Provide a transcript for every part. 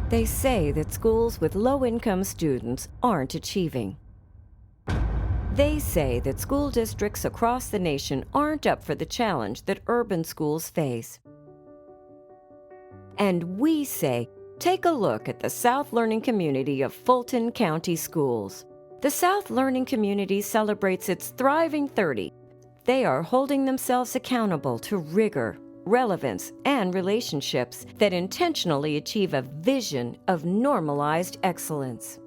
They say that schools with low-income students aren't achieving. They say that school districts across the nation aren't up for the challenge that urban schools face. And we say, take a look at the South Learning Community of Fulton County Schools. The South Learning Community celebrates its Thriving 30. They are holding themselves accountable to rigor, relevance, and relationships that intentionally achieve a vision of normalized excellence.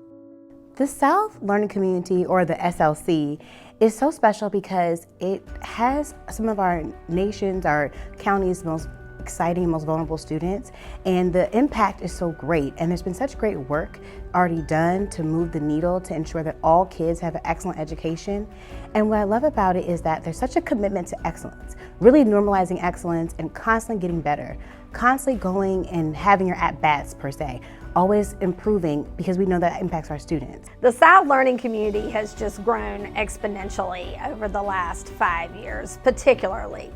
The South Learning Community, or the SLC, is so special because it has some of our nation's, our county's most exciting, most vulnerable students, and the impact is so great. And there's been such great work already done to move the needle to ensure that all kids have an excellent education. And what I love about it is that there's such a commitment to excellence, really normalizing excellence and constantly getting better, constantly going and having your at-bats per se, always improving because we know that impacts our students. The South Learning Community has just grown exponentially over the last 5 years, particularly.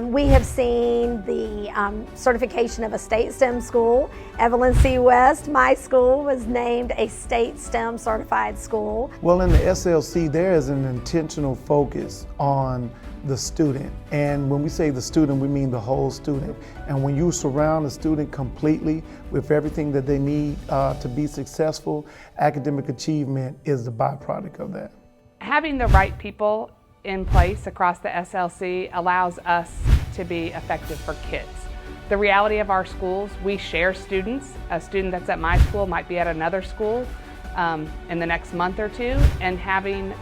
We have seen the certification of a state STEM school. Evelyn C. West, my school, was named a state STEM certified school. Well, in the SLC, there is an intentional focus on the student. And when we say the student, we mean the whole student. And when you surround the student completely with everything that they need to be successful, academic achievement is the byproduct of that. Having the right people in place across the SLC allows us to be effective for kids. The reality of our schools, we share students. A student that's at my school might be at another school in the next month or two, and having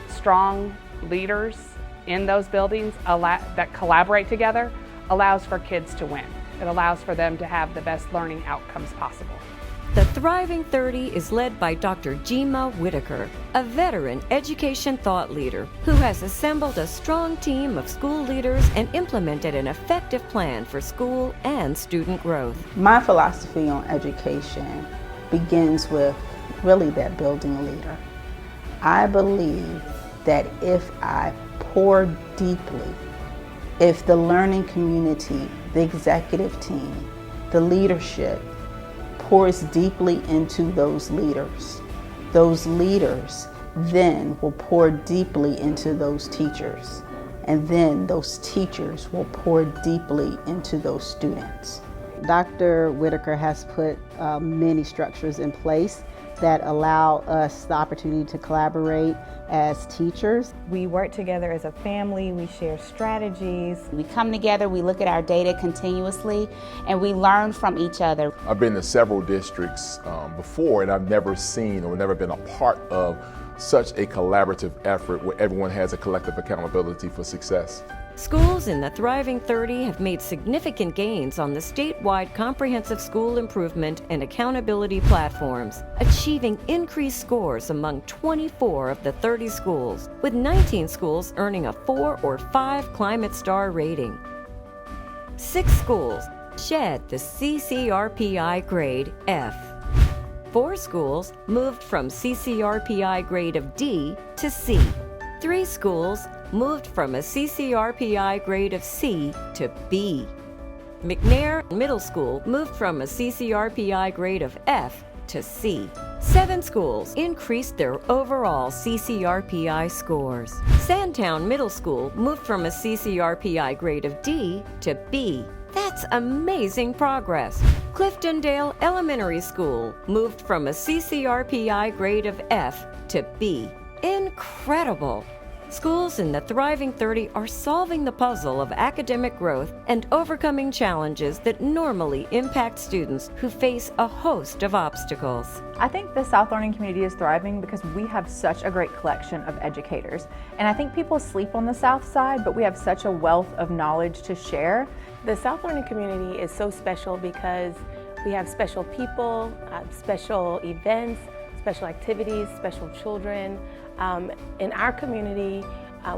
strong leaders in those buildings that collaborate together allows for kids to win. It allows for them to have the best learning outcomes possible. The Thriving 30 is led by Dr. Gyimah Whitaker, a veteran education thought leader who has assembled a strong team of school leaders and implemented an effective plan for school and student growth. My philosophy on education begins with really that building a leader. I believe that if I pour deeply, if the learning community, the executive team, the leadership pours deeply into those leaders then will pour deeply into those teachers, and then those teachers will pour deeply into those students. Dr. Whitaker has put many structures in place that allow us the opportunity to collaborate as teachers. We work together as a family, we share strategies. We come together, we look at our data continuously, and we learn from each other. I've been to several districts before, and I've never seen or never been a part of such a collaborative effort where everyone has a collective accountability for success. Schools in the Thriving 30 have made significant gains on the statewide comprehensive school improvement and accountability platforms, achieving increased scores among 24 of the 30 schools, with 19 schools earning a 4 or 5 Climate Star rating. 6 schools shed the CCRPI grade F. 4 schools moved from CCRPI grade of D to C. 3 schools moved from a CCRPI grade of C to B. McNair Middle School moved from a CCRPI grade of F to C. 7 schools increased their overall CCRPI scores. Sandtown Middle School moved from a CCRPI grade of D to B. That's amazing progress. Cliftondale Elementary School moved from a CCRPI grade of F to B. Incredible! Schools in the Thriving 30 are solving the puzzle of academic growth and overcoming challenges that normally impact students who face a host of obstacles. I think the South Learning Community is thriving because we have such a great collection of educators. And I think people sleep on the South Side, but we have such a wealth of knowledge to share. The South Learning Community is so special because we have special people, special events, special activities, special children. In our community,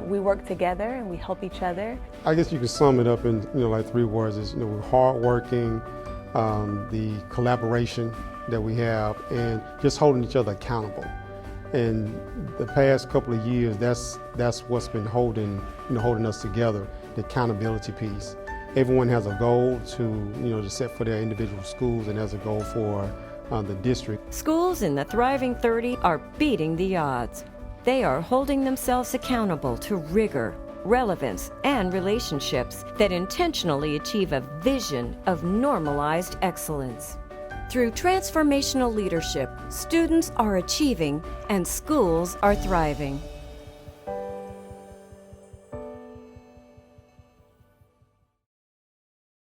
we work together and we help each other. I guess you could sum it up in like 3 words: is we're hardworking, the collaboration that we have, and just holding each other accountable. And the past couple of years, that's what's been holding us together, the accountability piece. Everyone has a goal to set for their individual schools, and there's a goal for the district. Schools in the Thriving 30 are beating the odds. They are holding themselves accountable to rigor, relevance, and relationships that intentionally achieve a vision of normalized excellence. Through transformational leadership, students are achieving and schools are thriving.